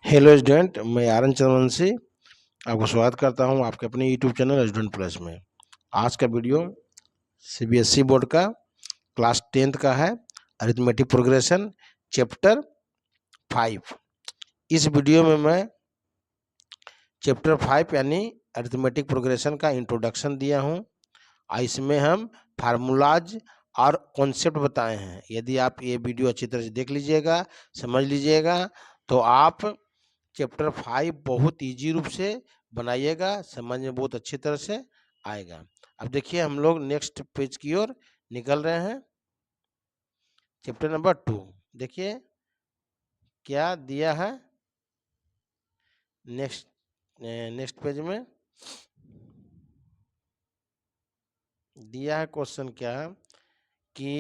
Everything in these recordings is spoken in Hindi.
हेलो स्टूडेंट, मैं आर्यन चंद्रवंशी आपको स्वागत करता हूं आपके अपने यूट्यूब चैनल स्टूडेंट प्लस में। आज का वीडियो सीबीएसई बोर्ड का क्लास 10th का है, अरिथमेटिक प्रोग्रेशन चैप्टर 5। इस वीडियो में मैं चैप्टर 5 यानी अरिथमेटिक प्रोग्रेशन का इंट्रोडक्शन दिया हूं और इसमें हम फार्मूलाज और कॉन्सेप्ट बताए हैं। यदि आप ये वीडियो अच्छी तरह से देख लीजिएगा, समझ लीजिएगा, तो आप चैप्टर 5 बहुत इजी रूप से बनाइएगा, समझ में बहुत अच्छी तरह से आएगा। अब देखिए हम लोग नेक्स्ट पेज की ओर निकल रहे हैं। चैप्टर नंबर 2 देखिए क्या दिया है। नेक्स्ट पेज में दिया है क्वेश्चन क्या कि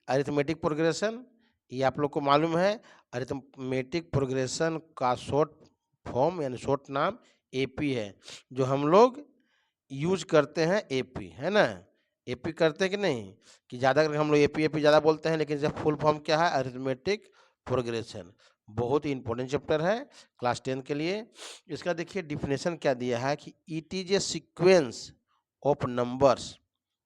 अरिथमेटिक प्रोग्रेशन, ये आप लोग को मालूम है। अरिथमेटिक प्रोग्रेशन का शॉर्ट फॉर्म यानी शॉर्ट नाम एपी है, जो हम लोग यूज करते हैं। एपी है ना, एपी करते हैं कि नहीं, कि ज़्यादा करके हम लोग एपी एपी ज़्यादा बोलते हैं, लेकिन जब फुल फॉर्म क्या है, अरिथमेटिक प्रोग्रेशन। बहुत ही इंपॉर्टेंट चैप्टर है क्लास 10 के लिए। इसका देखिए डिफिनेशन क्या दिया है कि it is a sequence of numbers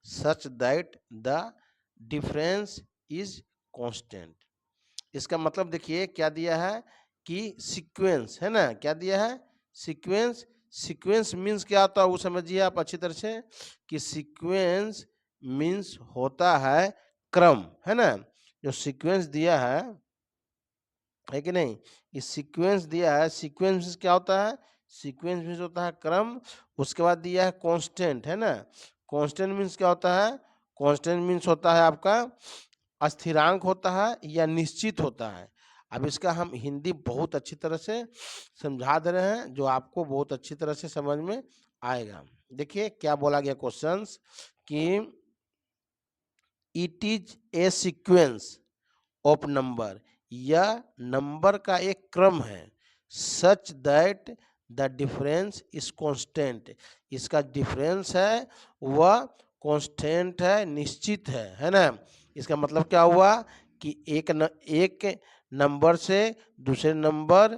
such that the difference is constant. इसका मतलब देखिए क्या दिया है कि सीक्वेंस है ना, क्या दिया है, सीक्वेंस। सीक्वेंस मीन्स क्या होता है वो समझिए आप अच्छी तरह से, कि सीक्वेंस मीन्स होता है क्रम, है ना। जो सीक्वेंस दिया है कि नहीं, ये सीक्वेंस दिया है। सीक्वेंस मीन्स क्या होता है, सीक्वेंस मीन्स होता है क्रम। उसके बाद दिया है कांस्टेंट, है ना। कांस्टेंट मीन्स क्या होता है, कांस्टेंट मीन्स होता है आपका स्थिरांक होता है या निश्चित होता है। अब इसका हम हिंदी बहुत अच्छी तरह से समझा दे रहे हैं, जो आपको बहुत अच्छी तरह से समझ में आएगा। देखिए क्या बोला गया क्वेश्चंस कि it is a sequence of number, यह नंबर का एक क्रम है, such that the difference is constant. इसका डिफरेंस है वह कांस्टेंट है, निश्चित है ना। इसका मतलब क्या हुआ कि एक नंबर से दूसरे नंबर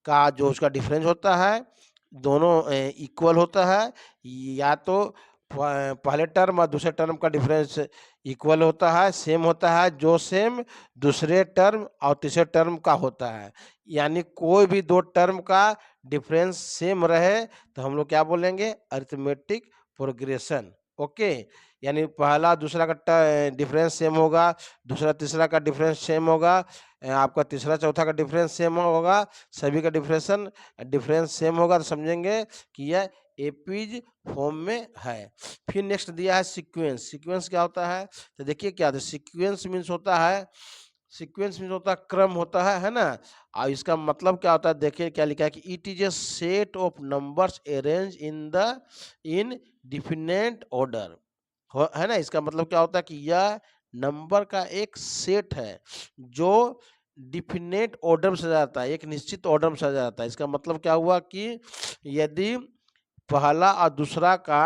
का जो उसका डिफरेंस होता है, दोनों इक्वल होता है, या तो पहले टर्म और दूसरे टर्म का डिफरेंस इक्वल होता है, सेम होता है, जो सेम दूसरे टर्म और तीसरे टर्म का होता है। यानी कोई भी दो टर्म का डिफरेंस सेम रहे तो हम लोग क्या बोलेंगे, अरिथमेटिक प्रोग्रेशन। ओके, यानी पहला दूसरा का डिफरेंस सेम होगा, दूसरा तीसरा का डिफरेंस सेम होगा, आपका तीसरा चौथा का डिफरेंस सेम होगा, सभी का डिफरेंस सेम होगा, तो समझेंगे कि यह एपीज फॉर्म में है। फिर नेक्स्ट दिया है सीक्वेंस। सीक्वेंस क्या होता है, तो देखिए क्या होता है, सीक्वेंस मीन्स होता है, सीक्वेंस मीन्स होता है क्रम होता है ना। और इसका मतलब क्या होता है, देखिए क्या लिखा है कि it is a set of numbers arrange in definite order, है ना। इसका मतलब क्या होता है कि यह नंबर का एक सेट है जो डिफिनेट ऑर्डर में सजा जाता है, एक निश्चित ऑर्डर में सजा जाता है। इसका मतलब क्या हुआ कि यदि पहला और दूसरा का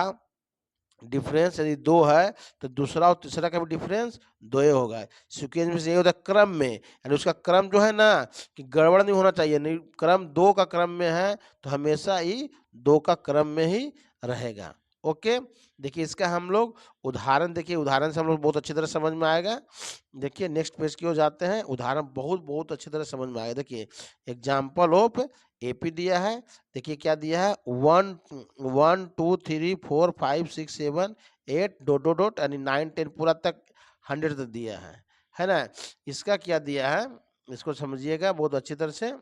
डिफरेंस यदि 2 है तो दूसरा और तीसरा का भी डिफरेंस 2 ही होगा। सीक्वेंस में ये होता है क्रम में, यानी उसका क्रम जो है ना, कि गड़बड़ नहीं होना चाहिए, नहीं क्रम 2 का क्रम में है तो हमेशा ही 2 का क्रम में ही रहेगा। ओके, देखिए इसका हम लोग उदाहरण देखिए, उदाहरण से हम लोग बहुत अच्छी तरह समझ में आएगा। देखिए नेक्स्ट पेज की ओर जाते हैं, उदाहरण बहुत बहुत अच्छी तरह समझ में आएगा। देखिए एग्जाम्पल ऑफ एपी दिया है। देखिए क्या दिया है, 1 2 3 4 5 6 7 8 डॉट डॉट डॉट यानी 9 10 पूरा तक 100 तक दिया है ना। इसका क्या दिया है, इसको समझिएगा बहुत अच्छी तरह से।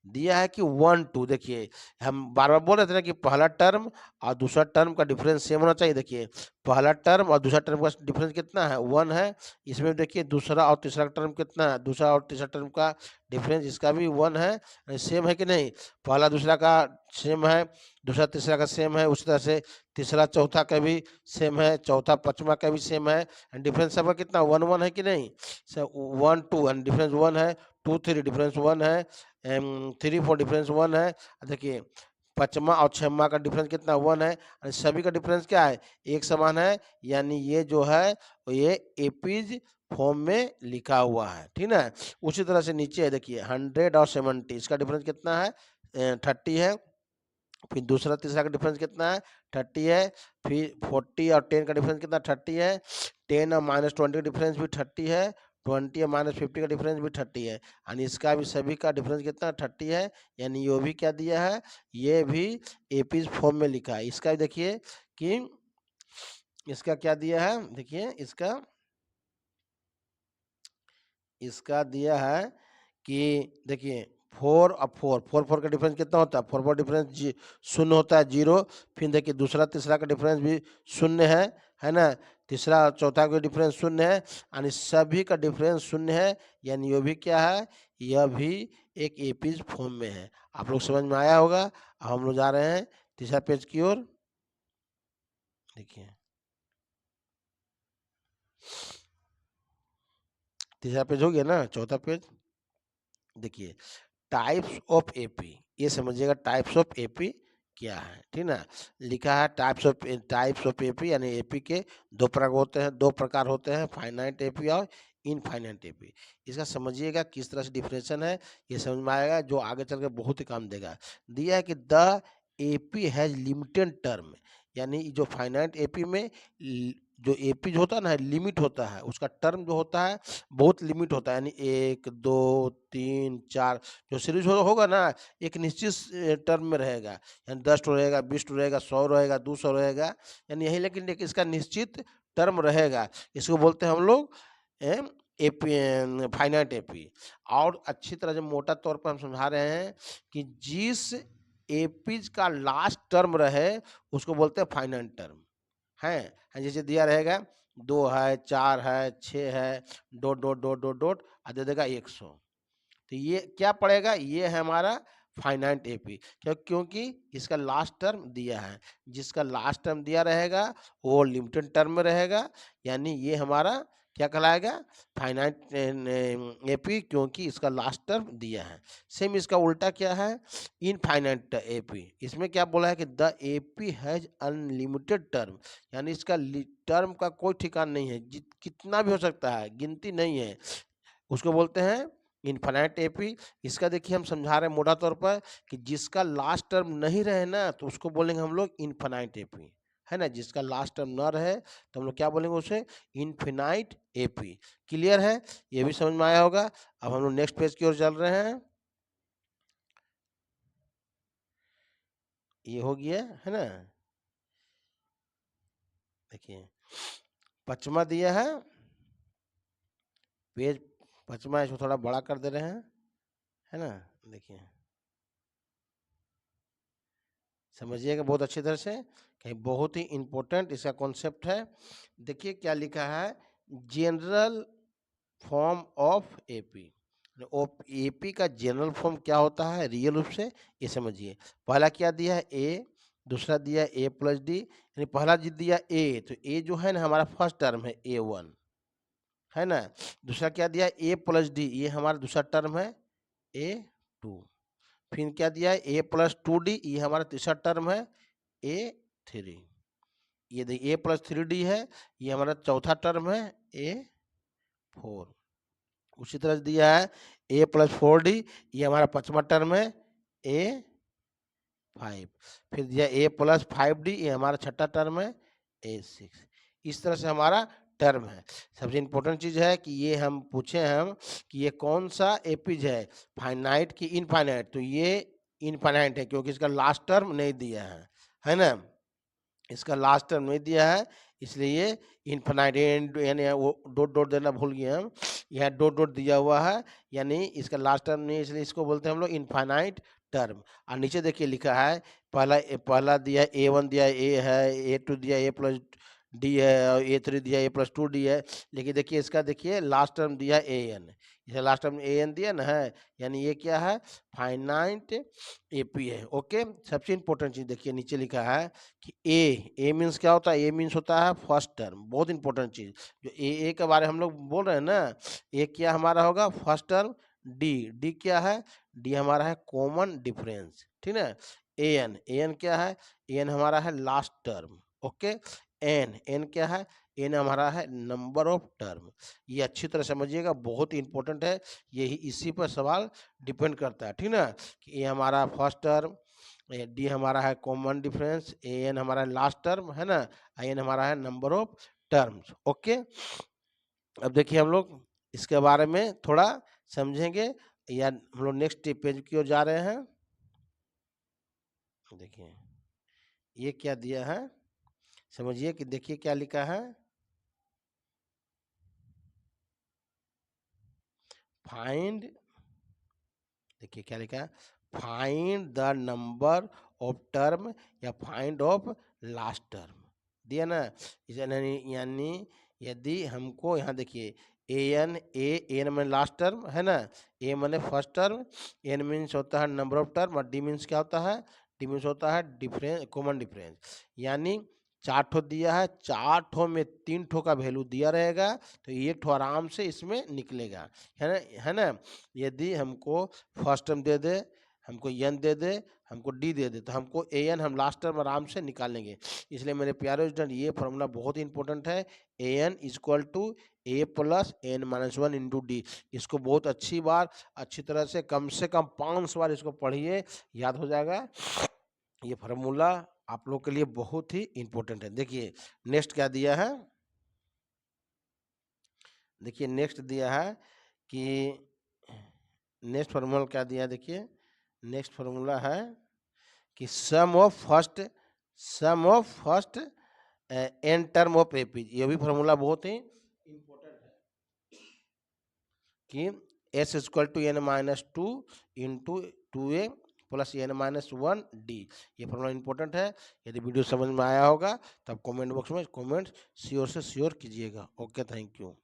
दिया है कि 1 2, देखिए हम बार बार बोल रहे थे ना कि पहला टर्म और दूसरा टर्म का डिफरेंस सेम होना चाहिए। देखिए पहला टर्म और दूसरा टर्म का डिफरेंस कितना है, 1 है। इसमें देखिए दूसरा और तीसरा टर्म कितना है, दूसरा और तीसरा टर्म का डिफरेंस इसका भी 1 है, सेम है कि नहीं। पहला दूसरा का सेम है, दूसरा तीसरा का सेम है, उसी तरह से तीसरा चौथा का भी सेम है, चौथा पांचवा का भी सेम है। डिफरेंस सबका कितना 1 1 है कि नहीं। 1 2 एंड डिफरेंस 1 है, 2 3 डिफरेंस 1 है, 3 4 डिफरेंस 1 है। देखिए 5वां और 6वां का डिफरेंस कितना 1 है, और सभी का डिफरेंस क्या है, एक समान है, यानी ये जो है ये एपीज फॉर्म में लिखा हुआ है, ठीक है। उसी तरह से नीचे है देखिए 100 और 70, इसका डिफरेंस कितना है 30 है। फिर दूसरा तीसरा का डिफरेंस कितना है 30 है। फिर 40 और 10 का डिफरेंस कितना 30 है। 10 और -20 का डिफरेंस भी 30 है। 20 और -50 का डिफरेंस भी 30 है, यानी इसका भी सभी का डिफरेंस कितना 30 है, यानी ये भी क्या दिया है, ये भी एपीज फॉर्म में लिखा है। इसका भी देखिए कि इसका क्या दिया है, देखिए इसका दिया है कि देखिए 4 और 4 का डिफरेंस कितना होता है, 4 डिफरेंस शून्य होता है 0। फिर देखिए दूसरा तीसरा का डिफरेंस भी शून्य है ना। तीसरा और चौथा का डिफरेंस शून्य है, यानी सभी का डिफरेंस शून्य है, यानी ये भी क्या है, यह भी एक एपीज फॉर्म में है। आप लोग समझ में आया होगा। अब हम लोग जा रहे हैं तीसरा पेज की ओर। देखिए तीसरा पेज हो गया ना, चौथा पेज देखिए टाइप्स ऑफ एपी, ये समझिएगा टाइप्स ऑफ एपी क्या है, ठीक ना। लिखा है टाइप्स ऑफ एपी, यानी एपी के दो प्रकार होते हैं, फाइनाइट एपी और इनफाइनाइट एपी। इसका समझिएगा किस तरह से डिफरेंशिएशन है, ये समझ में आएगा, जो आगे चल के बहुत ही काम देगा। दिया है कि the AP has limited term, यानी जो फाइनाइट एपी में जो एपी जो होता है ना लिमिट होता है, उसका टर्म जो होता है बहुत लिमिट होता है, यानी 1 2 3 4 जो सीरीज होगा ना एक निश्चित टर्म में रहेगा, यानी 10 रहेगा, 20 रहेगा, 100 रहेगा, 200 रहेगा, यानी यही, लेकिन इसका निश्चित टर्म रहेगा। इसको बोलते हैं हम लोग एपी, फाइनाइट एपी। और अच्छी तरह से मोटा तौर पर हम समझा रहे हैं कि जिस एपीज का लास्ट टर्म रहे उसको बोलते हैं फाइनाइट टर्म है। जैसे दिया रहेगा 2 है, 4 है, 6 है, dot dot dot dot dot दे देगा 100, तो ये क्या पड़ेगा, ये है हमारा फाइनाइट एपी, क्योंकि इसका लास्ट टर्म दिया है। जिसका लास्ट टर्म दिया रहेगा वो लिमिटेड टर्म में रहेगा, यानी ये हमारा क्या कहलाएगा, फाइनाइट एपी, क्योंकि इसका लास्ट टर्म दिया है। सेम इसका उल्टा क्या है, इनफाइनाइट एपी। इसमें क्या बोला है कि the AP has unlimited term, यानी इसका टर्म का कोई ठिकाना नहीं है, कितना भी हो सकता है, गिनती नहीं है, उसको बोलते हैं इनफाइनाइट एपी। इसका देखिए हम समझा रहे हैं मोटा तौर पर कि जिसका लास्ट टर्म नहीं रहे ना तो उसको बोलेंगे हम लोग इनफाइनाइट एपी, है ना। जिसका लास्ट टर्म ना रहे तो हम लोग क्या बोलेंगे उसे, इनफिनाइट एपी। क्लियर है, ये भी समझ में आया होगा। अब हम लोग नेक्स्ट पेज की ओर चल रहे हैं। ये हो गया है ना। देखिए 5वां दिया है पेज, 5वां इसको थोड़ा बड़ा कर दे रहे हैं, है ना। देखिए समझिएगा बहुत अच्छी तरह से, कहीं बहुत ही इंपॉर्टेंट इसका कॉन्सेप्ट है। देखिए क्या लिखा है, general form of AP. AP का जनरल फॉर्म क्या होता है रियल रूप से, ये समझिए। पहला क्या दिया है ए, दूसरा दिया ए प्लस डी, यानी पहला जी दिया ए, तो ए जो है ना हमारा फर्स्ट टर्म है A1, है ना। दूसरा क्या दिया ए प्लस डी, ये हमारा दूसरा टर्म है A2। फिर क्या दिया है ए प्लस 2D, ये हमारा तीसरा टर्म है A3। ये देखिए ए प्लस 3D है, ये हमारा चौथा टर्म है A4। उसी तरह से दिया है ए प्लस 4D, ये हमारा 5वां टर्म है A5। फिर दिया ए प्लस 5D, ये हमारा छठा टर्म है A6। इस तरह से हमारा टर्म है। सबसे इम्पोर्टेंट चीज है कि ये हम पूछे हम कि ये कौन सा एपीज है, फाइनाइट की इनफाइनाइट, तो ये इनफाइनाइट है क्योंकि इसका लास्ट टर्म नहीं दिया है ना। इसका लास्ट टर्म नहीं दिया है, इसलिए ये इनफाइनाइट, यानी वो डॉट डॉट देना भूल गए हम, यहाँ डॉट डॉट दिया हुआ है, यानी इसका लास्ट टर्म नहीं, इसलिए इसको बोलते हैं हम लोग इनफाइनाइट टर्म। और नीचे देखिए लिखा है पहला दिया A1 दिया ए है, A2 दिया ए प्लस डी है, और A3 दिया ए प्लस 2D है, लेकिन देखिए इसका देखिए लास्ट टर्म दिया AN, इसे लास्ट टर्म AN दिया ना है, यानी ये क्या है, फाइनाइट एपी है। ओके, सबसे इंपॉर्टेंट चीज देखिए नीचे लिखा है कि ए मीन्स क्या होता है, ए मीन्स होता है फर्स्ट टर्म, बहुत इंपॉर्टेंट चीज। जो ए के बारे में हम लोग बोल रहे हैं ना, ए क्या हमारा होगा फर्स्ट टर्म, डी क्या है, डी हमारा है कॉमन डिफरेंस, ठीक है। एन क्या है, एन हमारा है लास्ट टर्म, ओके। एन क्या है, एन हमारा है नंबर ऑफ टर्म। ये अच्छी तरह समझिएगा, बहुत इंपॉर्टेंट है, यही इसी पर सवाल डिपेंड करता है, ठीक ना। कि ए हमारा फर्स्ट टर्म, डी हमारा है कॉमन डिफरेंस, एन हमारा लास्ट टर्म है ना, एन हमारा है नंबर ऑफ टर्म्स, ओके। अब देखिए हम लोग इसके बारे में थोड़ा समझेंगे, या हम लोग नेक्स्ट पेज की ओर जा रहे हैं। देखिए ये क्या दिया है, समझिए कि देखिए क्या लिखा है, फाइंड, देखिए क्या लिखा है, find the number of term या फाइंड ऑफ लास्ट टर्म दिया ना। यानी यदि हमको यहाँ देखिए एन मैंने लास्ट टर्म है ना, ए मैंने फर्स्ट टर्म, एन मीन्स होता है नंबर ऑफ टर्म, और डी मीन्स क्या होता है, डी मीन्स होता है डिफरेंस, कॉमन डिफरेंस। यानी 4 ठो दिया है, 4 ठो में 3 ठो का वैल्यू दिया रहेगा, तो 1 ठो आराम से इसमें निकलेगा, है ना। यदि हमको फर्स्ट टर्म दे दे, हमको एन दे दे, हमको डी दे दे, तो हमको ए एन हम लास्ट टर्म आराम से निकालेंगे। इसलिए मेरे प्यारे स्टूडेंट ये फॉर्मूला बहुत इंपॉर्टेंट है, a n equal to a plus n minus one into d. इसको बहुत अच्छी तरह से कम 500 बार इसको पढ़िए, याद हो जाएगा। ये फार्मूला आप लोग के लिए बहुत ही इंपॉर्टेंट है। देखिए नेक्स्ट क्या दिया है, देखिए नेक्स्ट दिया है कि नेक्स्ट फार्मूला क्या दिया है, देखिए नेक्स्ट फार्मूला है कि sum of first n term of AP. ये भी फार्मूला बहुत ही इंपॉर्टेंट है कि s equal to n minus two into 2a plus n minus one d. ये फार्मूला इंपॉर्टेंट है। यदि वीडियो समझ में आया होगा तब कमेंट बॉक्स में कमेंट श्योर से श्योर कीजिएगा। Okay, thank you.